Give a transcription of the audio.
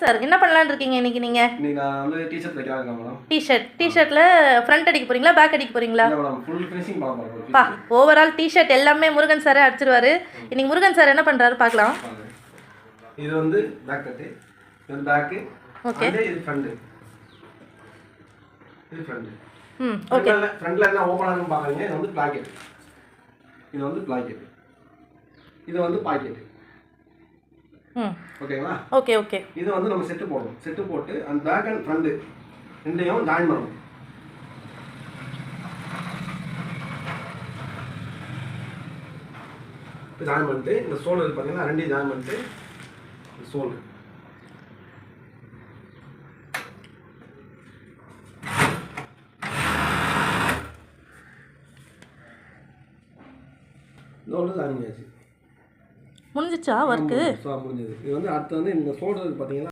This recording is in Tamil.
சார், என்ன பண்ணலான்னு இருக்கீங்க இன்னைக்கு நீங்க? இன்னைக்கு நான் வந்து டீ-ஷர்ட் தைக்கலாம் இருக்கேன் மேடம். டீ-ஷர்ட்ல ஃப்ரண்ட் அடிக்க போறீங்களா, பேக் அடிக்க போறீங்களா? இல்ல மேடம், ஃபுல் ஃபினிஷிங் பண்ண போறேன். பா, ஓவரால் டீ-ஷர்ட் எல்லாமே முருகன் சாரே அடிச்சிருவாரு. இன்னைக்கு முருகன் சார் என்ன பண்றாரு பார்க்கலாம். இது வந்து பேக் கட், இது பேக். ஓகே. இது ஃப்ரண்ட். இது ஃப்ரண்ட். ஓகே. ஃப்ரண்ட்ல என்ன ஓபன் ஆகும் பாக்குறீங்க. இது வந்து பாக்கெட். இது வந்து பாக்கெட். இது வந்து பாக்கெட். ஓகேங்களா? Okay okay. இது வந்து நம்ம செட் போடணும். செட் போட்டு அந்த பேக் அண்ட் ஃப்ரண்ட் ரெண்டையும் ஜாயின் பண்ணணும். ஜாயின் பண்ணிட்டு இந்த சோல் இருக்கு பாத்தீங்கன்னா, ரெண்டையும் ஜாயின் பண்ணிட்டு சோல் இதோட ஜாயின் பண்ணியாச்சு. முடிஞ்சிச்சா ஒர்க்கு? முடிஞ்சது. இது வந்து அடுத்து வந்து இந்த சோல்டர் பார்த்தீங்கன்னா